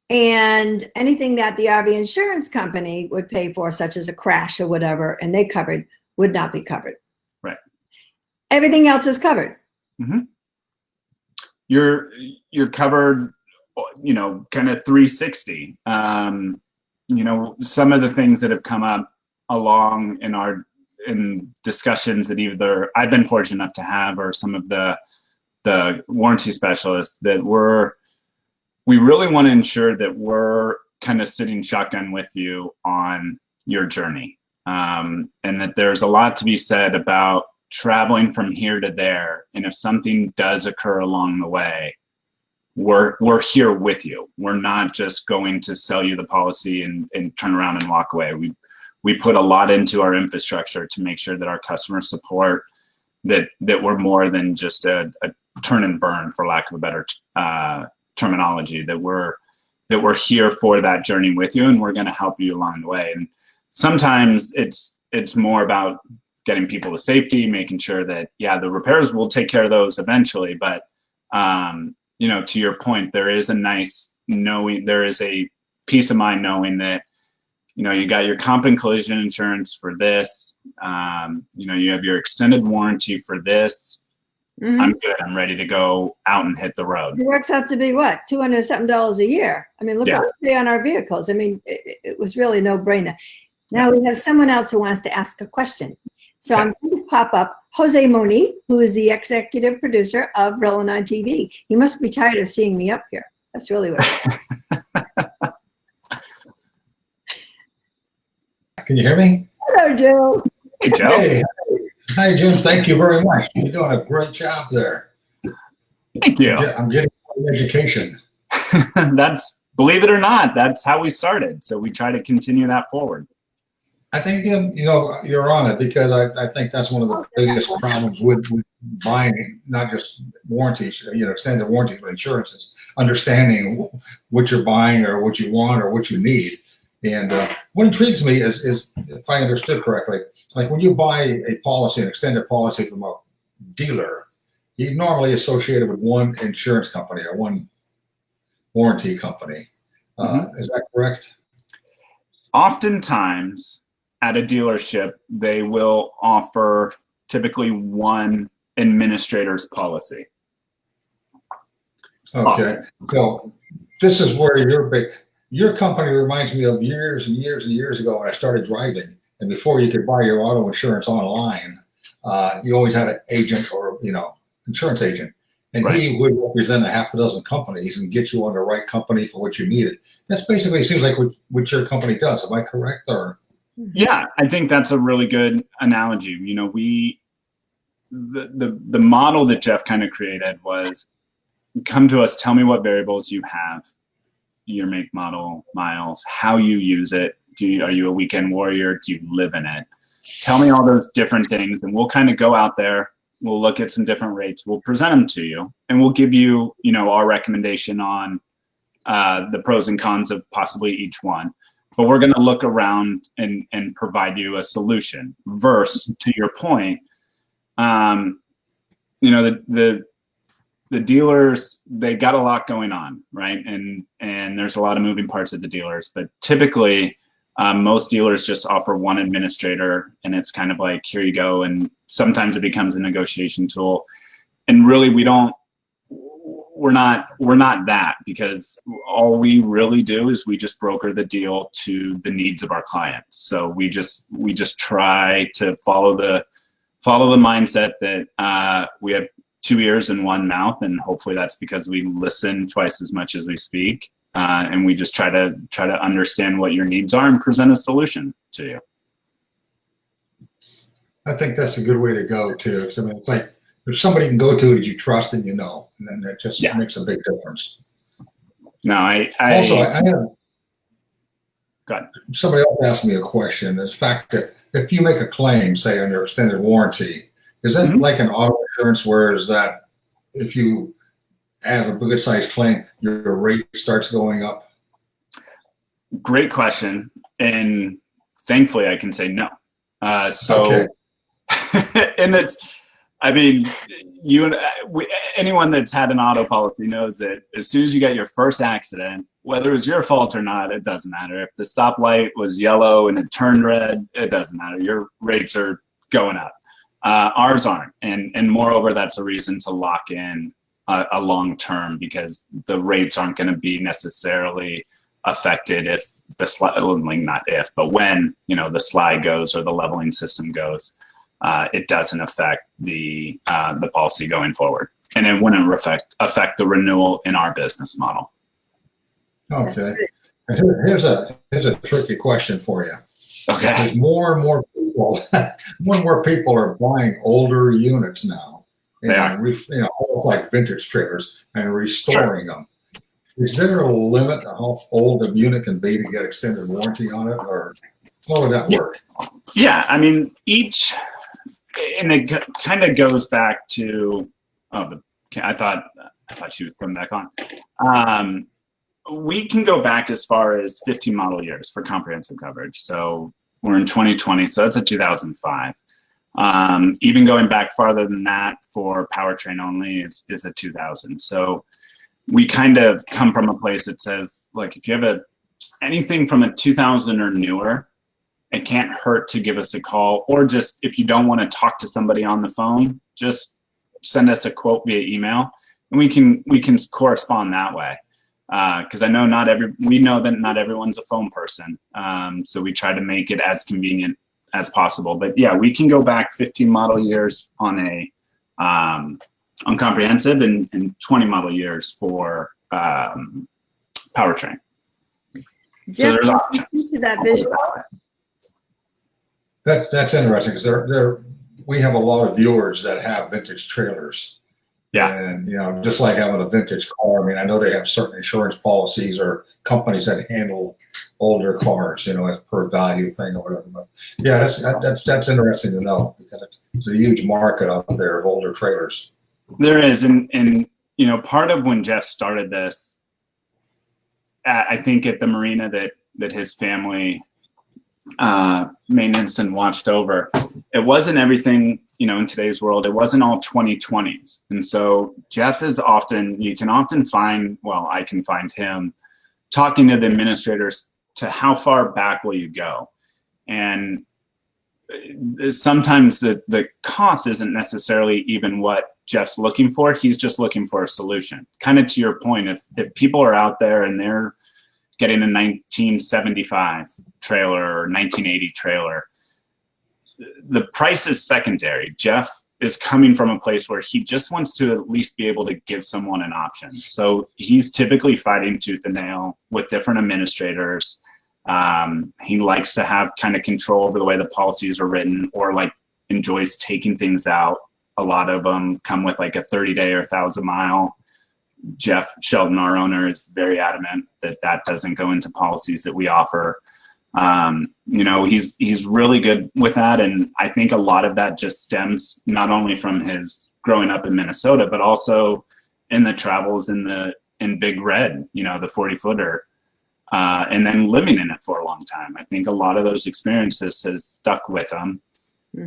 And anything that the RV insurance company would pay for, such as a crash or whatever, and they covered, would not be covered. Right. Everything else is covered. Mm-hmm. You're covered, you know, kind of 360. You know, some of the things that have come up along in discussions that either I've been fortunate enough to have, or some of the warranty specialists, that we really want to ensure that we're kind of sitting shotgun with you on your journey, and that there's a lot to be said about traveling from here to there. And if something does occur along the way, we're here with you. We're not just going to sell you the policy and turn around and walk away. We put a lot into our infrastructure to make sure that our customer support, that we're more than just a turn and burn, for lack of a better terminology, that we're here for that journey with you, and we're going to help you along the way. And sometimes it's more about getting people to safety, making sure that, yeah, the repairs will take care of those eventually. But, you know, to your point, there is a peace of mind knowing that, you know, you got your comp and collision insurance for this, you know, you have your extended warranty for this. Mm-hmm. I'm good. I'm ready to go out and hit the road. It works out to be what, $200 something a year. I mean, look what we pay on our vehicles. I mean, it was really no brainer. Now we have someone else who wants to ask a question. So I'm going to pop up Jose Moni, who is the executive producer of Rollin on TV. He must be tired of seeing me up here. That's really what it is. Can you hear me? Hello, Joe. Hey, Joe. Hey. Hi, Jim. Thank you very much. You're doing a great job there. Thank you. I'm getting education. That's, believe it or not, that's how we started. So we try to continue that forward. I think, you know, you're on it, because I think that's one of the biggest problems with buying, not just warranties, you know, extended warranties, but insurances, understanding what you're buying or what you want or what you need. And what intrigues me is, if I understood correctly, like when you buy a policy, an extended policy from a dealer, you normally associate it with one insurance company or one warranty company. Is that correct? Oftentimes at a dealership, they will offer typically one administrator's policy. Okay. So this is where your company reminds me of years and years and years ago when I started driving. And before you could buy your auto insurance online, you always had an agent, or, you know, insurance agent. And right. He would represent a half a dozen companies and get you on the right company for what you needed. That's basically, seems like what your company does. Am I correct? Or yeah, I think that's a really good analogy. You know, the model that Jeff kind of created was, come to us, tell me what variables you have, your make, model, miles, how you use it. Are you a weekend warrior? Do you live in it? Tell me all those different things, and we'll kind of go out there. We'll look at some different rates. We'll present them to you, and we'll give you, you know, our recommendation on the pros and cons of possibly each one. But we're going to look around and provide you a solution. Versus, to your point, you know, the dealers, they got a lot going on, right? And there's a lot of moving parts at the dealers. But typically, most dealers just offer one administrator, and it's kind of like, here you go. And sometimes it becomes a negotiation tool. And really, we're not that, because all we really do is we just broker the deal to the needs of our clients. So we just try to follow the mindset that we have 2 ears and 1 mouth, and hopefully that's because we listen twice as much as we speak. And we just try to understand what your needs are and present a solution to you. I think that's a good way to go too. 'Cause I mean, it's like, if somebody you can go to that you trust and you know, and then that just makes a big difference. No, I have, go ahead. Somebody else asked me a question. The fact that if you make a claim, say on your extended warranty, Is that like an auto insurance, where is that if you have a good sized claim, your rate starts going up? Great question. And thankfully I can say no. Okay. And it's, I mean, anyone that's had an auto policy knows that as soon as you get your first accident, whether it was your fault or not, it doesn't matter. If the stoplight was yellow and it turned red, it doesn't matter. Your rates are going up. Ours aren't. And moreover, that's a reason to lock in a long term, because the rates aren't going to be necessarily affected if the slide, not if, but when, the slide goes or the leveling system goes. It doesn't affect the policy going forward, and it wouldn't affect the renewal in our business model. Okay. Here's a tricky question for you. Okay. There's more and more people are buying older units now, and almost like vintage trailers, and restoring them. Is there a limit to how old a unit can be to get extended warranty on it, or how would that work? Yeah, I mean, and it kind of goes back to, I thought she was coming back on. We can go back as far as 15 model years for comprehensive coverage. So we're in 2020, so that's a 2005. Even going back farther than that for powertrain only is a 2000. So we kind of come from a place that says, like, if you have anything from a 2000 or newer, it can't hurt to give us a call, or just if you don't want to talk to somebody on the phone, just send us a quote via email, and we can correspond that way. Because I know we know that not everyone's a phone person, so we try to make it as convenient as possible. But yeah, we can go back 15 model years on comprehensive, and 20 model years for powertrain. So there's options. To that visual. That's interesting, because we have a lot of viewers that have vintage trailers. Yeah. And, just like having a vintage car, I mean, I know they have certain insurance policies or companies that handle older cars, as per value thing or whatever. But yeah, that's interesting to know, because it's a huge market out there of older trailers. There is. And part of when Jeff started this, I think at the marina that his family maintenance and watched over, it wasn't everything, in today's world, it wasn't all 2020s. And so Jeff you can often find, I can find him talking to the administrators to how far back will you go? And sometimes the cost isn't necessarily even what Jeff's looking for. He's just looking for a solution. Kind of to your point, if people are out there and they're getting a 1975 trailer or 1980 trailer, the price is secondary. Jeff is coming from a place where he just wants to at least be able to give someone an option. So he's typically fighting tooth and nail with different administrators. He likes to have kind of control over the way the policies are written, or enjoys taking things out. A lot of them come with a 30-day or 1,000-mile. Jeff Sheldon, our owner, is very adamant that doesn't go into policies that we offer. He's really good with that, and I think a lot of that just stems not only from his growing up in Minnesota, but also in the travels in Big Red, the 40-footer, and then living in it for a long time. I think a lot of those experiences has stuck with him,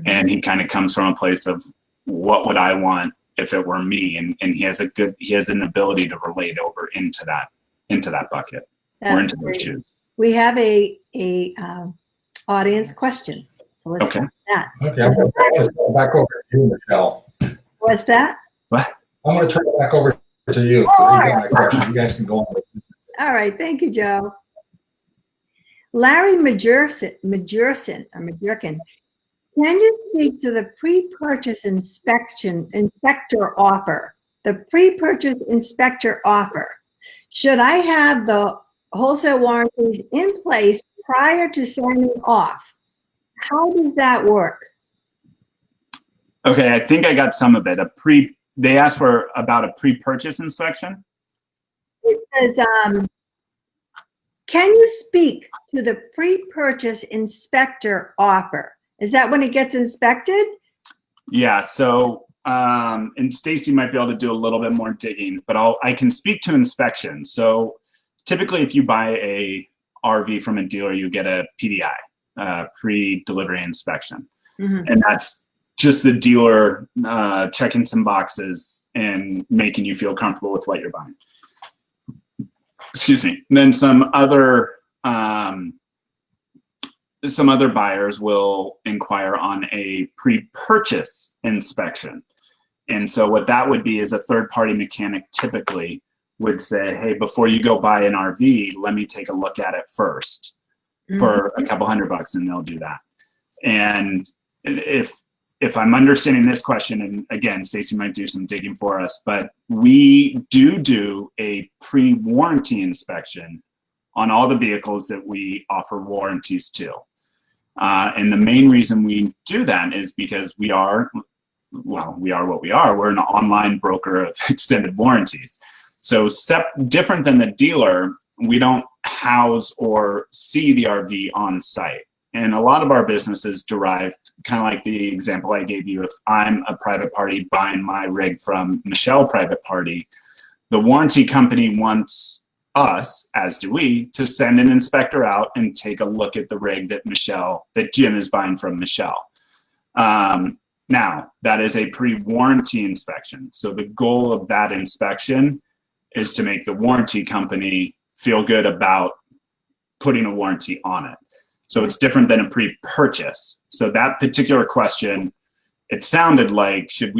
and he kind of comes from a place of, what would I want if it were me? And he has an ability to relate over into that bucket. Or into those shoes. We have a audience question. So let's do that. Okay, I'm going to turn it back over to you, Michelle. What's that? What? I'm going to turn it back over to you. My question. You guys can go on. All right, thank you, Joe. Larry Majurkin, can you speak to the pre-purchase inspector offer? The pre-purchase inspector offer. Should I have the wholesale warranties in place prior to signing off? How does that work? Okay, I think I got some of it. They asked for about a pre-purchase inspection. It says, can you speak to the pre-purchase inspector offer? Is that when it gets inspected? Yeah. So, and Stacy might be able to do a little bit more digging, but I can speak to inspection. So typically if you buy a RV from a dealer, you get a PDI, pre-delivery inspection. And that's just the dealer checking some boxes and making you feel comfortable with what you're buying. Excuse me. And then some other buyers will inquire on a pre-purchase inspection. And so what that would be is a third-party mechanic typically would say, hey, before you go buy an RV, let me take a look at it first for a couple $100, and they'll do that. And if I'm understanding this question, and again, Stacy might do some digging for us, but we do a pre-warranty inspection on all the vehicles that we offer warranties to. And the main reason we do that is because we are what we are. We're an online broker of extended warranties. So different than the dealer, we don't house or see the RV on site. And a lot of our business is derived, kind of like the example I gave you. If I'm a private party buying my rig from Michelle Private Party, the warranty company wants us, as do we, to send an inspector out and take a look at the rig that Jim is buying from Michelle. Now, that is a pre-warranty inspection. So the goal of that inspection is to make the warranty company feel good about putting a warranty on it. So it's different than a pre-purchase. So that particular question, it sounded like, should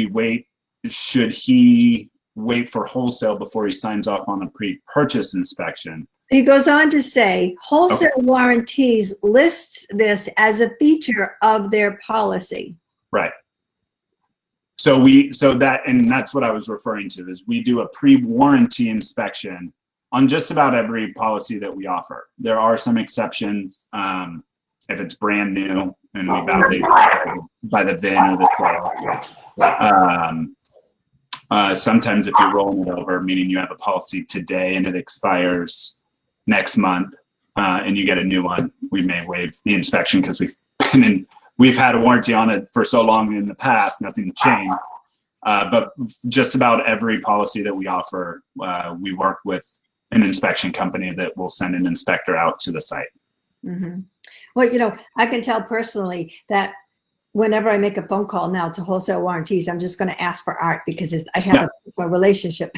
he wait for Wholesale before he signs off on a pre-purchase inspection? He goes on to say, Wholesale Warranties lists this as a feature of their policy. Right. So that's what I was referring to, is we do a pre-warranty inspection on just about every policy that we offer. There are some exceptions. If it's brand new and we validate by the VIN or the sale. Sometimes if you're rolling it over, meaning you have a policy today and it expires next month, and you get a new one, we may waive the inspection because we've had a warranty on it for so long in the past, nothing changed. But just about every policy that we offer, we work with an inspection company that will send an inspector out to the site. Well, I can tell personally that whenever I make a phone call now to Wholesale Warranties, I'm just going to ask for Art because I have a relationship.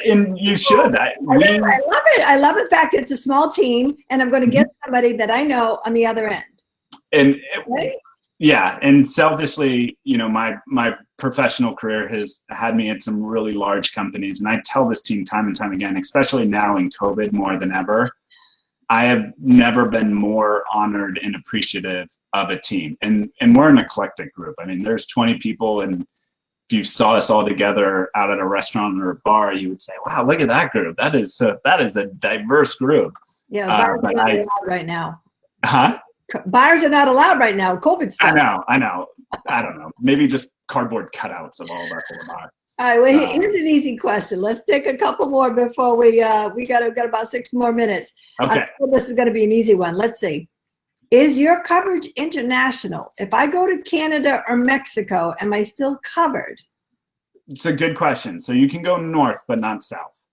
And you should. I love it. I love the fact that it's a small team, and I'm going to get somebody that I know on the other end. And yeah, and selfishly, my professional career has had me at some really large companies, and I tell this team time and time again, especially now in COVID more than ever, I have never been more honored and appreciative of a team. And we're an eclectic group. I mean, there's 20 people, and if you saw us all together out at a restaurant or a bar, you would say, wow, look at that group. That is a diverse group. Yeah, buyers are not allowed right now. Huh? Buyers are not allowed right now. COVID stuff. I know. I don't know. Maybe just cardboard cutouts of all of our bar. All right, well, here's an easy question. Let's take a couple more before we got about 6 more minutes. Okay. This is going to be an easy one. Let's see. Is your coverage international? If I go to Canada or Mexico, am I still covered? It's a good question. So you can go north, but not south.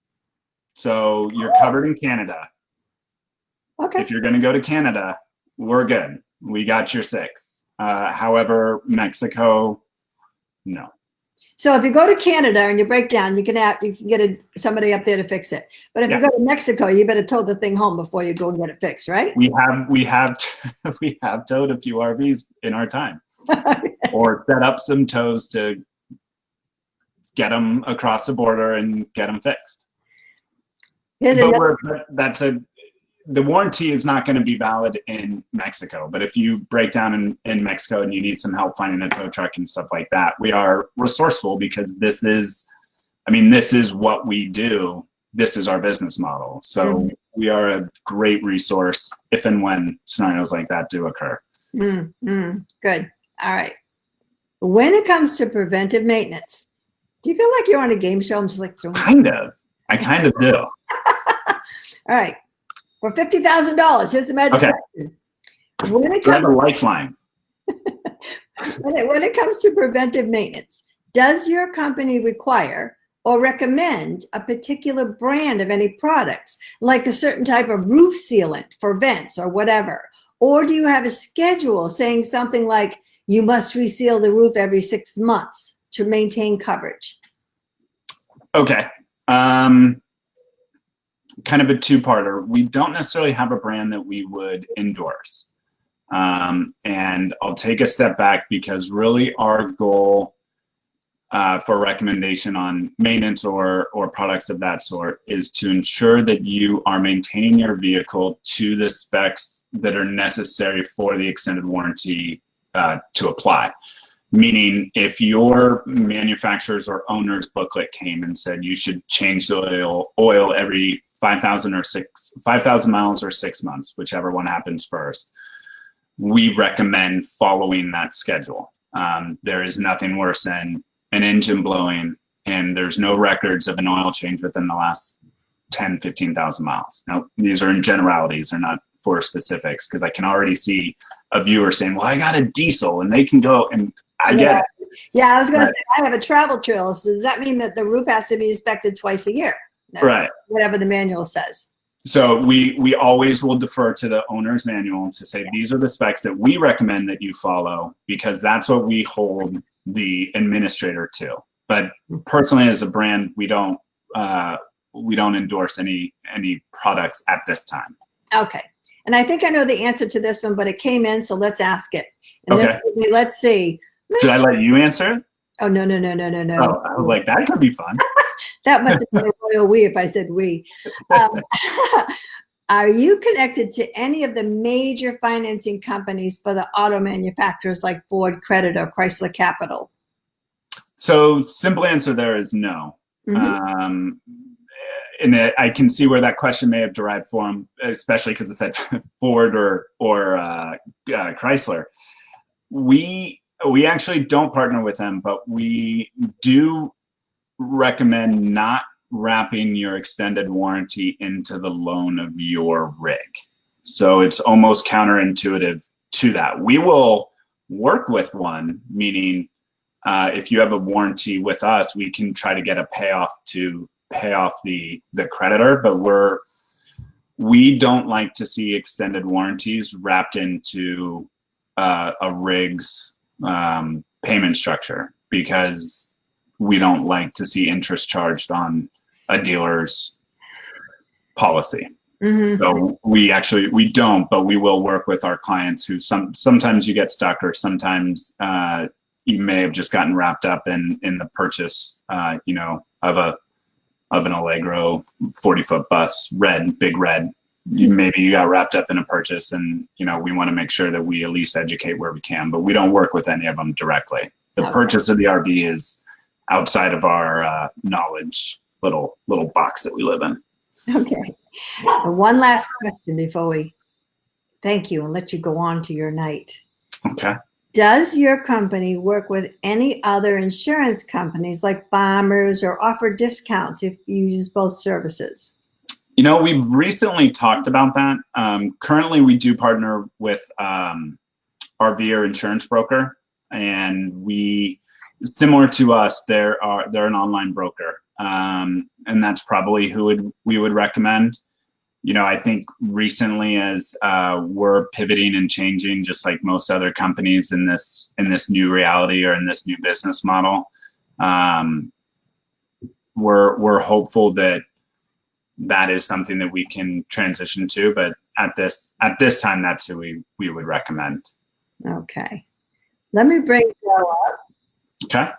So you're covered in Canada. Okay. If you're going to go to Canada, we're good. We got your 6. However, Mexico, no. So if you go to Canada and you break down, you can get somebody up there to fix it. But if you go to Mexico, you better tow the thing home before you go and get it fixed, right? We have towed a few RVs in our time, or set up some tows to get them across the border and get them fixed. The warranty is not going to be valid in Mexico, but if you break down in Mexico and you need some help finding a tow truck and stuff like that, we are resourceful because this is what we do. This is our business model. So we are a great resource if and when scenarios like that do occur. Good. All right. When it comes to preventive maintenance, do you feel like you're on a game show? I'm just like throwing. I kind of do. All right. For $50,000, here's the magic question. Grab a lifeline. When it comes to preventive maintenance, does your company require or recommend a particular brand of any products, like a certain type of roof sealant for vents or whatever? Or do you have a schedule saying something like you must reseal the roof every 6 months to maintain coverage? Okay. Kind of a two-parter. We don't necessarily have a brand that we would endorse. And I'll take a step back, because really our goal for recommendation on maintenance or products of that sort is to ensure that you are maintaining your vehicle to the specs that are necessary for the extended warranty to apply. Meaning, if your manufacturer's or owner's booklet came and said you should change the oil every 5,000 miles or 6 months, whichever one happens first, we recommend following that schedule. There is nothing worse than an engine blowing and there's no records of an oil change within the last 10, 15,000 miles. Now, these are in generalities, they're not for specifics, because I can already see a viewer saying, well, I got a diesel, and they can go, and I get it. Yeah, I was going to say, I have a travel trailer. So does that mean that the roof has to be inspected twice a year? Right. Whatever the manual says. So we always will defer to the owner's manual to say, these are the specs that we recommend that you follow, because that's what we hold the administrator to. But personally, as a brand, we don't endorse any products at this time. Okay. And I think I know the answer to this one, but it came in, so let's ask it. And Okay. Let's see. Should I let you answer it? Oh, no. Oh, I was like, that could be fun. That must have been a royal we if I said we. Are you connected to any of the major financing companies for the auto manufacturers like Ford Credit or Chrysler Capital? So simple answer there is no. Mm-hmm. And I can see where that question may have derived from, especially because it said Ford or Chrysler. We actually don't partner with them, but we do recommend not wrapping your extended warranty into the loan of your rig. So it's almost counterintuitive to that. We will work with one, meaning if you have a warranty with us, we can try to get a payoff to pay off the creditor, but we don't like to see extended warranties wrapped into a rig's payment structure, because we don't like to see interest charged on a dealer's policy. Mm-hmm. So we don't, but we will work with our clients who sometimes you get stuck, or sometimes you may have just gotten wrapped up in the purchase, of an Allegro 40-foot bus, big red. Maybe you got wrapped up in a purchase, and we want to make sure that we at least educate where we can, but we don't work with any of them directly. The purchase of the RV is outside of our knowledge little box that we live in. Okay. And one last question before we thank you and let you go on to your night. Okay. Does your company work with any other insurance companies like Farmers, or offer discounts if you use both services? We've recently talked about that. Currently, we do partner with RV insurance broker, and similar to us, they're an online broker, and that's probably who we would recommend. I think recently, as we're pivoting and changing, just like most other companies in this new reality or in this new business model, we're hopeful that is something that we can transition to. But at this time, that's who we would recommend. Okay. Let me bring Joe up. Okay.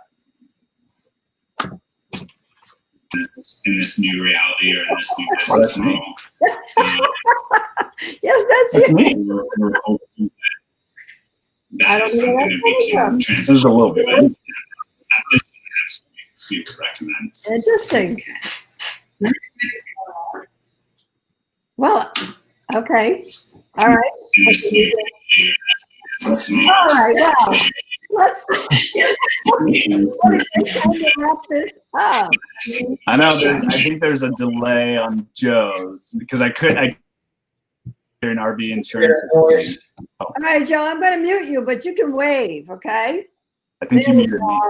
In this new reality or in this new business model. Yes, that's you. We're hoping that is something that we can transition a little bit. At this time, we would recommend. Interesting. Well, okay. All right. All right. Wow. Let's wrap this up. I know. I think there's a delay on Joe's, because I during RV insurance. All right, Joe, I'm going to mute you, but you can wave, okay? I think you muted me.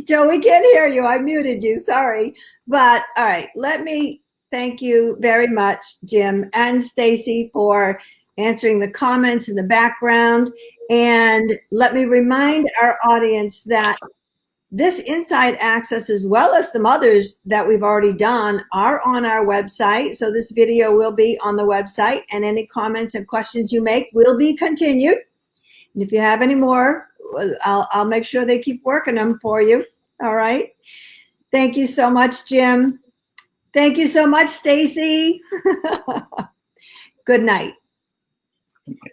Joe, we can't hear you. I muted you. Sorry. But all right, let me thank you very much, Jim and Stacy, for answering the comments in the background. And let me remind our audience that this inside access, as well as some others that we've already done, are on our website. So this video will be on the website, and any comments and questions you make will be continued. And if you have any more, I'll make sure they keep working them for you. All right. Thank you so much, Jim. Thank you so much, Stacy. Good night. Okay.